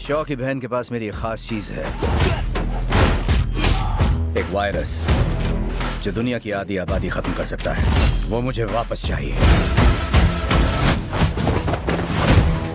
शॉ की बहन के पास मेरी एक खास चीज है, एक वायरस जो दुनिया की आधी आबादी खत्म कर सकता है। वो मुझे वापस चाहिए।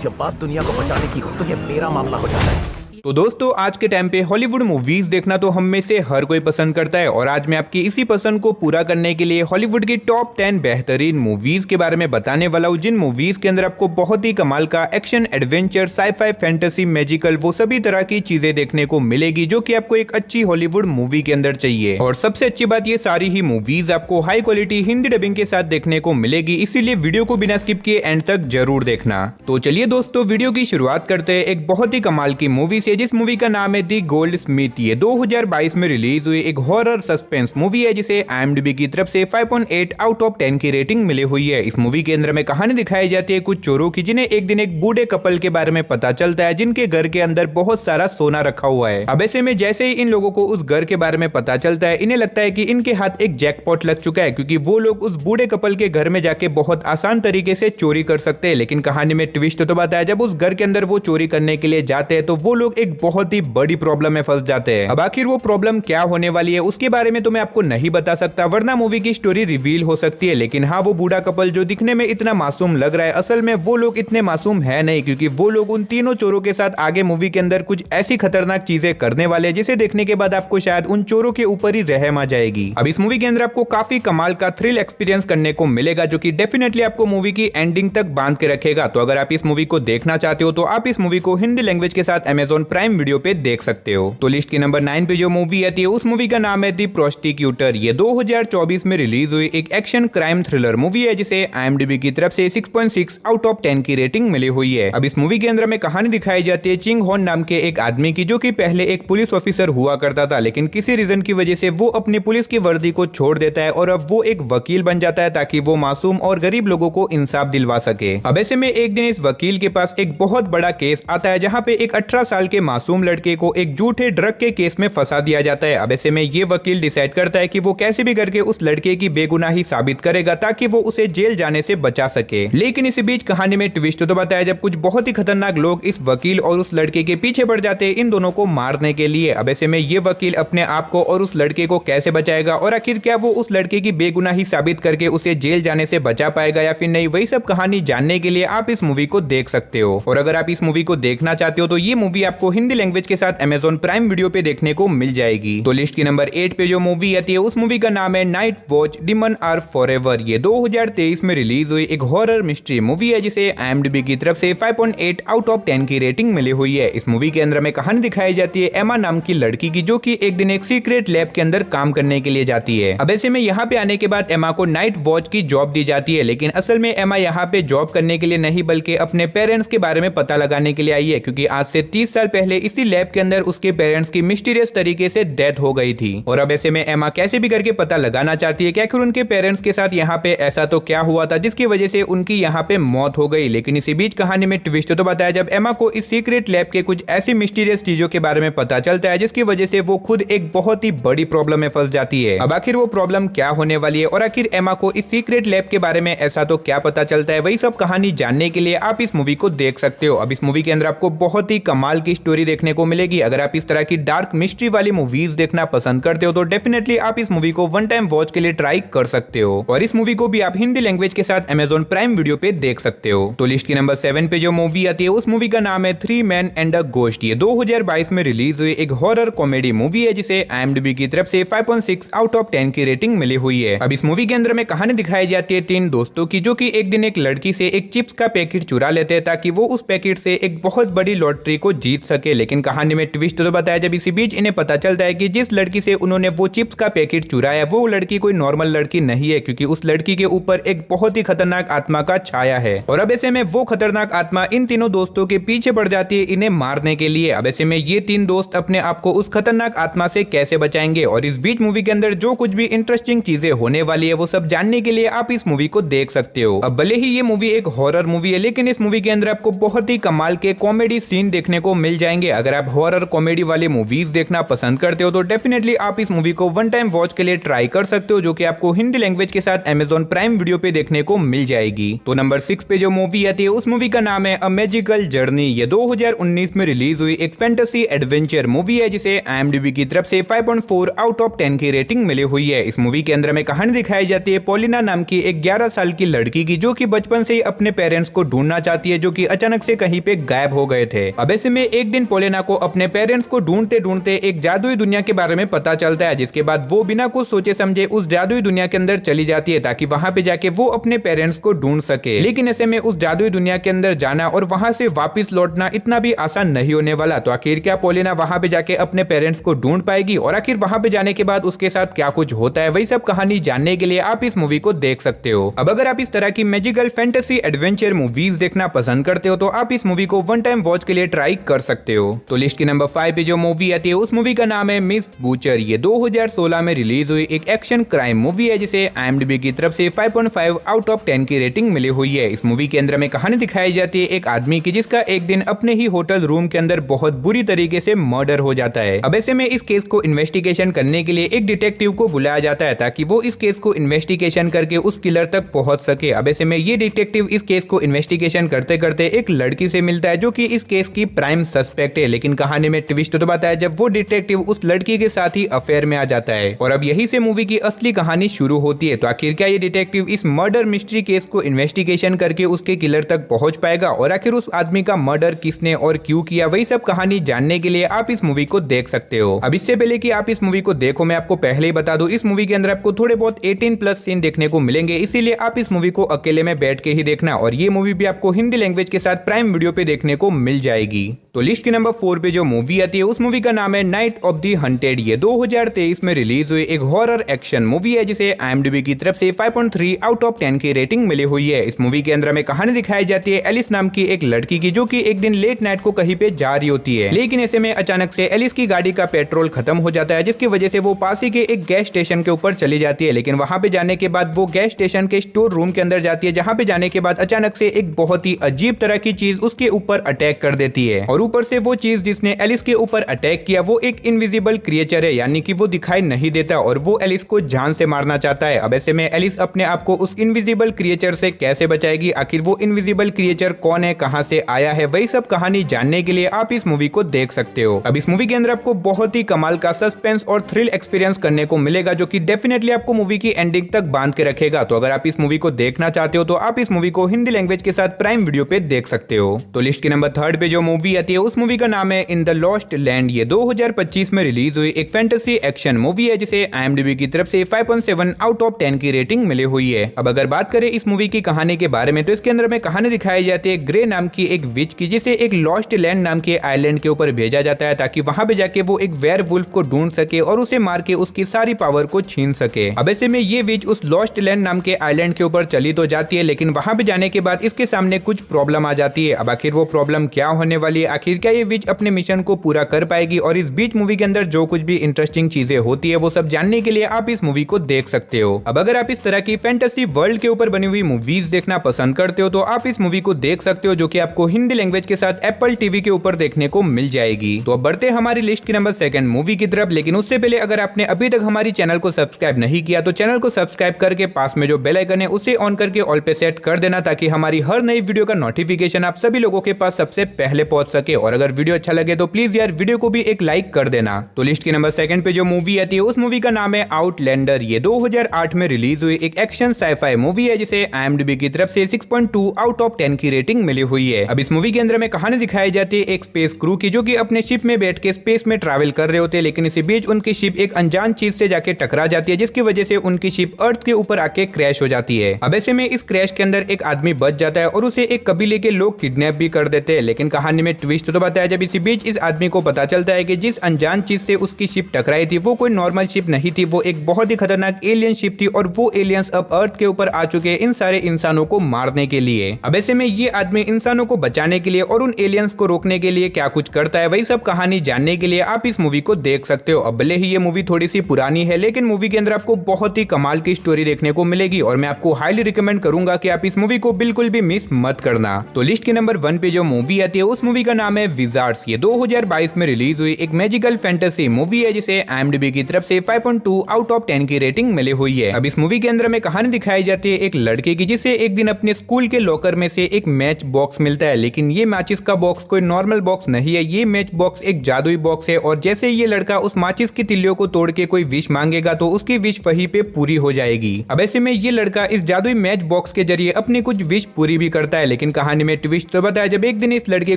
जब बात दुनिया को बचाने की हो तो ये मेरा मामला हो जाता है। तो दोस्तों, आज के टाइम पे हॉलीवुड मूवीज देखना तो हम में से हर कोई पसंद करता है और आज मैं आपकी इसी पसंद को पूरा करने के लिए हॉलीवुड की टॉप 10 बेहतरीन मूवीज के बारे में बताने वाला हूँ, जिन मूवीज के अंदर आपको बहुत ही कमाल का action, adventure, scifi, fantasy, magical, वो सभी तरह की चीजें देखने को मिलेगी जो कि आपको एक अच्छी हॉलीवुड मूवी के अंदर चाहिए। और सबसे अच्छी बात, ये सारी ही मूवीज आपको हाई क्वालिटी हिंदी डबिंग के साथ देखने को मिलेगी, इसीलिए वीडियो को बिना स्किप किए एंड तक जरूर देखना। तो चलिए दोस्तों, वीडियो की शुरुआत करते हैं एक बहुत ही कमाल की मूवी से, जिस मूवी का नाम है दी गोल्ड स्मिथ। ये 2022 में रिलीज हुई एक हॉरर सस्पेंस मूवी है जिसे IMDb की तरफ से 5.8 आउट ऑफ 10 की रेटिंग मिली हुई है। इस मूवी के अंदर में कहानी दिखाई जाती है कुछ चोरों की, जिन्हें एक दिन एक बूढ़े कपल के बारे में पता चलता है जिनके घर के अंदर बहुत सारा सोना रखा हुआ है। अब ऐसे में जैसे ही इन लोगों को उस घर के बारे में पता चलता है, इन्हें लगता है कि इनके हाथ एक जैकपॉट लग चुका है, क्योंकि वो लोग उस बूढ़े कपल के घर में जाके बहुत आसान तरीके से चोरी कर सकते हैं। लेकिन कहानी में ट्विस्ट तो बताया, जब उस घर के अंदर वो चोरी करने के लिए जाते हैं तो वो लोग एक बहुत ही बड़ी प्रॉब्लम में फंस जाते हैं। अब आखिर वो प्रॉब्लम क्या होने वाली है उसके बारे में तो मैं आपको नहीं बता सकता, वरना मूवी की स्टोरी रिवील हो सकती है। लेकिन हाँ, वो बूढ़ा कपल जो दिखने में इतना मासूम लग रहा है, असल में वो लोग इतने मासूम है नहीं, क्योंकि वो लोग उन तीनों चोरों के साथ आगे मूवी के अंदर कुछ ऐसी खतरनाक चीजें करने वाले हैं जिसे देखने के बाद आपको शायद उन चोरों के ऊपर ही रहम आ जाएगी। अब इस मूवी के अंदर आपको काफी कमाल का थ्रिल एक्सपीरियंस करने को मिलेगा, जो कि डेफिनेटली आपको मूवी की एंडिंग तक बांध के रखेगा। तो अगर आप इस मूवी को देखना चाहते हो तो आप इस मूवी को हिंदी लैंग्वेज के साथ Amazon प्राइम वीडियो पे देख सकते हो। तो लिस्ट के नंबर 9 पे जो मूवी आती है उस मूवी का नाम है दी प्रोस्टिक्यूटर। ये 2024 में रिलीज हुई एक एक्शन क्राइम थ्रिलर मूवी है जिसे IMDb की तरफ से 6.6 आउट ऑफ 10 की रेटिंग मिली हुई है। अब इस मूवी के अंदर में कहानी दिखाई जाती है चिंग होन नाम के एक आदमी की, जो कि पहले एक पुलिस ऑफिसर हुआ करता था, लेकिन किसी रीजन की वजह से वो अपनी पुलिस की वर्दी को छोड़ देता है और अब वो एक वकील बन जाता है ताकि वो मासूम और गरीब लोगों को इंसाफ दिलवा सके। अब ऐसे में एक दिन इस वकील के पास एक बहुत बड़ा केस आता है, जहाँ पे एक 18 साल के मासूम लड़के को एक झूठे ड्रग के केस में फंसा दिया जाता है। अब ऐसे में ये वकील डिसाइड करता है कि वो कैसे भी करके उस लड़के की बेगुनाही साबित करेगा ताकि वो उसे जेल जाने से बचा सके। लेकिन इसी बीच कहानी में ट्विस्ट तो बताया, जब कुछ बहुत ही खतरनाक लोग इस वकील और उस लड़के के पीछे पड़ जाते हैं इन दोनों को मारने के लिए। अब ऐसे में ये वकील अपने आप को और उस लड़के को कैसे बचाएगा, और आखिर क्या वो उस लड़के की बेगुनाही साबित करके उसे जेल जाने से बचा पाएगा या फिर नहीं, वही सब कहानी जानने के लिए आप इस मूवी को देख सकते हो। और अगर आप इस मूवी को देखना चाहते हो तो ये मूवी आपको हिंदी लैंग्वेज के साथ Amazon प्राइम वीडियो पे देखने को मिल जाएगी। तो लिस्ट की नंबर 8 पे जो मूवी आती है उस मूवी का नाम है Night Watch Demons Are Forever. ये 2023 में रिलीज हुई एक हॉरर मिस्ट्री मूवी है जिसे IMDb की तरफ से 5.8 आउट ऑफ 10 की रेटिंग मिली हुई है। इस मूवी के अंदर में कहानी दिखाई जाती है एमा नाम की लड़की की, जो कि एक दिन एक सीक्रेट लैब के अंदर काम करने के लिए जाती है। अब ऐसे में यहाँ पे आने के बाद एमा को नाइट वॉच की जॉब दी जाती है, लेकिन असल में एमा यहाँ पे जॉब करने के लिए नहीं बल्कि अपने पेरेंट्स के बारे में पता लगाने के लिए आई है, क्योंकि आज से 30 साल पहले इसी लैब के अंदर उसके पेरेंट्स की मिस्टीरियस तरीके से डेथ हो गई थी। और अब ऐसे में एमा कैसे भी करके पता लगाना चाहती है कि आखिर उनके पेरेंट्स के साथ यहाँ पे ऐसा तो क्या हुआ था जिसकी वजह से उनकी यहाँ पे मौत हो गई। लेकिन इसी बीच कहानी में ट्विस्ट तो बताया, जब एमा को इस सीक्रेट लैब के कुछ ऐसी मिस्टीरियस चीजों के बारे में पता चलता है जिसकी वजह से वो खुद एक बहुत ही बड़ी प्रॉब्लम में फंस जाती है। अब आखिर वो प्रॉब्लम क्या होने वाली है और आखिर एमा को इस सीक्रेट लैब के बारे में ऐसा तो क्या पता चलता है, वही सब कहानी जानने के लिए आप इस मूवी को देख सकते हो। अब इस मूवी के अंदर आपको बहुत ही कमाल की स्टोरी देखने को मिलेगी। अगर आप इस तरह की डार्क मिस्ट्री वाली मूवीज देखना पसंद करते हो तो डेफिनेटली आप इस मूवी को वन टाइम वॉच के लिए ट्राई कर सकते हो। और इस मूवी को भी आप हिंदी लैंग्वेज के साथ Amazon प्राइम वीडियो पे देख सकते हो। तो लिस्ट की नंबर 7 पे जो मूवी आती है उस मूवी का नाम है three man and a ghost. ये 2022 में रिलीज हुई एक हॉरर कॉमेडी मूवी है जिसे IMDb की तरफ से 5.6 आउट ऑफ 10 की रेटिंग मिली हुई है। अब इस मूवी के अंदर में कहानी दिखाई जाती है 3 दोस्तों की, जो कि एक दिन एक लड़की से एक चिप्स का पैकेट चुरा लेते हैं ताकि वो उस पैकेट से एक बहुत बड़ी लॉटरी को जीत सके। लेकिन कहानी में ट्विस्ट तो बताया, जब इसी बीच इन्हें पता चलता है कि जिस लड़की से उन्होंने वो चिप्स का पैकेट चुराया वो लड़की कोई नॉर्मल लड़की नहीं है, क्योंकि उस लड़की के ऊपर एक बहुत ही खतरनाक आत्मा का छाया है। और अब ऐसे में वो खतरनाक आत्मा इन तीनों दोस्तों के पीछे पड़ जाती है इन्हें मारने के लिए। अब ऐसे में ये 3 दोस्त अपने आप को उस खतरनाक आत्मा से कैसे बचाएंगे, और इस बीच मूवी के अंदर जो कुछ भी इंटरेस्टिंग चीजें होने वाली है वो सब जानने के लिए आप इस मूवी को देख सकते हो। अब भले ही ये मूवी एक हॉरर मूवी है, लेकिन इस मूवी के अंदर आपको बहुत ही कमाल के कॉमेडी सीन देखने को मिल जाएंगे। अगर आप हॉरर कॉमेडी वाली मूवीज देखना पसंद करते हो तो डेफिनेटली आप इस मूवी को वन टाइम वॉच के लिए ट्राई कर सकते हो, जो कि आपको हिंदी लैंग्वेज के साथ Amazon प्राइम वीडियो पे देखने को मिल जाएगी। तो नंबर 6 पे जो मूवी आती है उस मूवी का नाम है अ मैजिकल जर्नी। ये 2019 में रिलीज हुई एक फैंटेसी एडवेंचर मूवी है जिसे IMDb की तरफ से 5.4 आउट ऑफ 10 की रेटिंग मिली हुई है। इस मूवी के अंदर में कहानी दिखाई जाती है पॉलिना नाम की एक 11 साल की लड़की की, जो कि बचपन से ही अपने पेरेंट्स को ढूंढना चाहती है, जो कि अचानक से कहीं पे गायब हो गए थे। अब ऐसे में एक दिन पॉलिना को अपने पेरेंट्स को ढूंढते ढूंढते एक जादुई दुनिया के बारे में पता चलता है, जिसके बाद वो बिना कुछ सोचे समझे उस जादुई दुनिया के अंदर चली जाती है ताकि वहां पे जाके वो अपने पेरेंट्स को ढूंढ सके। लेकिन ऐसे में उस जादुई दुनिया के अंदर जाना और वहां से वापस लौटना इतना भी आसान नहीं होने वाला। तो आखिर क्या पॉलिना वहां पे जाके अपने पेरेंट्स को ढूंढ पाएगी, और आखिर वहां पे जाने के बाद उसके साथ क्या कुछ होता है, वही सब कहानी जानने के लिए आप इस मूवी को देख सकते हो। अब अगर आप इस तरह की मैजिकल फैंटेसी एडवेंचर मूवीज देखना पसंद करते हो तो आप इस मूवी को वन टाइम वॉच के लिए ट्राई कर सकते हो। तो लिस्ट के नंबर 5 पे जो मूवी आती है उस मूवी का नाम है मिस बूचर। ये 2016 में रिलीज हुई एक एक्शन क्राइम मूवी है जिसे IMDb की तरफ से 5.5 आउट ऑफ 10 की रेटिंग मिली हुई है। इस मूवी के अंदर में कहानी दिखाई जाती है एक आदमी की, जिसका एक दिन अपने ही होटल रूम के अंदर बहुत बुरी तरीके से मर्डर हो जाता है। अब ऐसे में इस केस को इन्वेस्टिगेशन करने के लिए एक डिटेक्टिव को बुलाया जाता है ताकि वो इस केस को इन्वेस्टिगेशन करके उस किलर तक पहुंच सके। अब ऐसे में ये डिटेक्टिव इस केस को इन्वेस्टिगेशन करते करते एक लड़की से मिलता है, जो कि इस केस की प्राइम सस्पेक्ट है। लेकिन कहानी में ट्विस्ट तो बताया जब वो डिटेक्टिव उस लड़की के साथ ही अफेयर में आ जाता है, और अब यही से मूवी की असली कहानी शुरू होती है। तो आखिर क्या ये डिटेक्टिव इस मर्डर मिस्ट्री केस को इन्वेस्टिगेशन करके उसके किलर तक पहुंच पाएगा, और आखिर उस आदमी का मर्डर किसने और क्यों किया, वही सब कहानी जानने के लिए आप इस मूवी को देख सकते हो। अब इससे पहले कि आप इस मूवी को देखो, मैं आपको पहले ही बता दूं इस मूवी के अंदर आपको थोड़े बहुत 18+ सीन देखने को मिलेंगे, इसीलिए आप इस मूवी को अकेले में बैठ के ही देखना, और ये मूवी भी आपको हिंदी लैंग्वेज के साथ प्राइम वीडियो पे देखने को मिल जाएगी। तो लिस्ट के नंबर 4 पे जो मूवी आती है उस मूवी का नाम है नाइट ऑफ द हंटेड। ये 2023 में रिलीज हुई एक हॉरर एक्शन मूवी है जिसे IMDb की तरफ से 5.3 आउट ऑफ 10 की रेटिंग मिली हुई है। इस मूवी के अंदर में कहानी दिखाई जाती है एलिस नाम की एक लड़की की, जो कि एक दिन लेट नाइट को कहीं पे जा रही होती है। लेकिन ऐसे में अचानक से एलिस की गाड़ी का पेट्रोल खत्म हो जाता है, जिसकी वजह से वो पास ही के एक गैस स्टेशन के ऊपर चली जाती है। लेकिन वहां पे जाने के बाद वो गैस स्टेशन के स्टोर रूम के अंदर जाती है, जहां पे जाने के बाद अचानक से एक बहुत ही अजीब तरह की चीज उसके ऊपर अटैक कर देती है, और ऊपर से वो चीज जिसने एलिस के ऊपर अटैक किया वो एक इनविजिबल क्रिएचर है, यानी कि वो दिखाई नहीं देता, और वो एलिस को जान से मारना चाहता है। अब ऐसे में एलिस अपने आप को उस इनविजिबल क्रिएचर से कैसे बचाएगी, आखिर वो इनविजिबल क्रिएचर कौन है, कहां से आया है, वही सब कहानी जानने के लिए आप इस मूवी को देख सकते हो। अब इस मूवी के अंदर आपको बहुत ही कमाल का सस्पेंस और थ्रिल एक्सपीरियंस करने को मिलेगा, जो कि डेफिनेटली आपको मूवी की एंडिंग तक बांध के रखेगा। तो अगर आप इस मूवी को देखना चाहते हो तो आप इस मूवी को हिंदी लैंग्वेज के साथ प्राइम वीडियो पे देख सकते हो। तो लिस्ट के नंबर 3 पे जो मूवी आती है उस मूवी का नाम है इन द लॉस्ट लैंड। ये 2025 में रिलीज हुई एक फैंटेसी एक्शन मूवी है जिसे IMDb की तरफ से 5.7 आउट ऑफ 10 की रेटिंग मिली हुई है। अब अगर बात करें इस मूवी की कहानी के बारे में तो इसके अंदर में कहानी दिखाई जाती है ग्रे नाम की एक विच की, जिसे एक लॉस्ट लैंड नाम के आइलैंड के ऊपर भेजा जाता है ताकि वहां पे जाके वो एक वेयरवुल्फ को ढूंढ सके और उसे मार के उसकी सारी पावर को छीन सके। अब ऐसे में ये विच उस लॉस्ट लैंड नाम के आइलैंड के ऊपर चली तो जाती है, लेकिन वहां पे जाने के बाद इसके सामने कुछ प्रॉब्लम आ जाती है। अब आखिर वो प्रॉब्लम क्या होने वाली है, आखिर क्या ये विच अपने मिशन को पूरा कर पाएगी, और इस बीच मूवी के अंदर जो कुछ भी इंटरेस्टिंग चीजें होती है वो सब जानने के लिए आप इस मूवी को देख सकते हो। अब अगर आप इस तरह की फैंटेसी वर्ल्ड के ऊपर बनी हुई मूवीज देखना पसंद करते हो तो आप इस मूवी को देख सकते हो, जो कि आपको हिंदी लैंग्वेज के साथ एप्पल टीवी के ऊपर देखने को मिल जाएगी। तो अब बढ़ते हमारी लिस्ट की नंबर 2 मूवी की तरफ, लेकिन उससे पहले अगर आपने अभी तक हमारी चैनल को सब्सक्राइब नहीं किया तो चैनल को सब्सक्राइब करके पास में जो बेल आइकन है उसे ऑन करके ऑल पे सेट कर देना, ताकि हमारी हर नई वीडियो का नोटिफिकेशन आप सभी लोगों के पास सबसे पहले पहुंच सके। और अगर वीडियो अच्छा लगे तो प्लीज यार वीडियो को भी एक लाइक कर देना। तो लिस्ट के नंबर 2 पे जो मूवी आती है उस मूवी का नाम है आउटलैंडर। ये 2008 में रिलीज हुई एक एक्शन साइफाई मूवी है जिसे IMDb की तरफ से 6.2 आउट ऑफ 10 की रेटिंग मिली हुई है। अब इस मूवी के अंदर में कहानी दिखाई जाती है एक स्पेस क्रू की, जो कि अपने शिप में बैठ के स्पेस में ट्रैवल कर रहे होते हैं, लेकिन इसी बीच उनकी शिप एक अनजान चीज से जाके टकरा जाती है, जिसकी वजह से उनकी शिप अर्थ के ऊपर आके क्रैश हो जाती है। अब ऐसे में इस क्रैश के अंदर एक आदमी बच जाता है और उसे एक कबीले के लोग किडनैप भी कर देते हैं। लेकिन कहानी में ट्विस्ट तो बताया जब इसी बीच इस आदमी को पता चलता है कि जिस अनजान चीज से उसकी शिप टकराई थी वो कोई नॉर्मल शिप नहीं थी, वो एक बहुत ही खतरनाक एलियन शिप थी, और वो एलियंस अब अर्थ के ऊपर आ चुके हैं इन सारे इंसानों को मारने के लिए। अब ऐसे में ये आदमी इंसानों को बचाने के लिए और उन एलियंस को रोकने के लिए क्या कुछ करता है, वही सब कहानी जानने के लिए आप इस मूवी को देख सकते हो। अब भले ही ये मूवी थोड़ी सी पुरानी है, लेकिन मूवी के अंदर आपको बहुत ही कमाल की स्टोरी देखने को मिलेगी, और मैं आपको हाईली रिकमेंड करूंगा कि आप इस मूवी को बिल्कुल भी मिस मत करना। तो लिस्ट के नंबर 1 पे जो मूवी आती है उस मूवी का नाम है विजार्ड्स। ये 2022 में रिलीज हुई एक मैजिकल फैंटेसी मूवी है जिसे IMDb की तरफ से 5.2 आउट ऑफ 10 की रेटिंग मिली हुई है। अब इस मूवी के अंदर में कहानी दिखाई जाती है एक लड़के की जिसे एक दिन अपने स्कूल के लॉकर में से एक मैच बॉक्स मिलता है, लेकिन ये माचिस का बॉक्स कोई नॉर्मल बॉक्स नहीं है, ये मैच बॉक्स एक जादुई बॉक्स है। और जैसे ये लड़का उस माचिस की तिल्लियों को तोड़ के कोई विश मांगेगा तो उसकी विश वहीं पे पूरी हो जाएगी। अब ऐसे में ये लड़का इस जादुई मैच बॉक्स के जरिए अपनी कुछ विश पूरी भी करता है, लेकिन कहानी में ट्विस्ट तो बताया जब एक दिन इस लड़के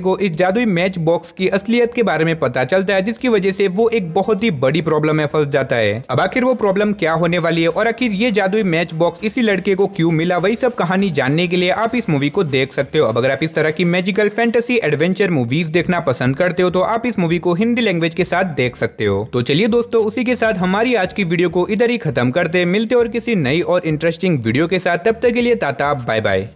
को इस जादुई मैच बॉक्स की असलियत के बारे में पता चलता है, जिसकी वजह से वो एक बहुत ही बड़ी प्रॉब्लम में फंस जाता है। अब आखिर वो प्रॉब्लम क्या होने वाली है और आखिर ये जादुई मैच बॉक्स इसी लड़के को क्यों मिला, वही सब कहानी जानने के लिए आप इस मूवी को देख सकते हो। अब अगर आप इस तरह की मैजिकल फैंटेसी एडवेंचर मूवीज देखना पसंद करते हो तो आप इस मूवी को हिंदी लैंग्वेज के साथ देख सकते हो। तो चलिए दोस्तों, उसी के साथ हमारी आज की वीडियो को इधर ही खत्म करते हैं। मिलते और किसी नई और इंटरेस्टिंग वीडियो के साथ, तब तक के लिए टाटा बाय बाय।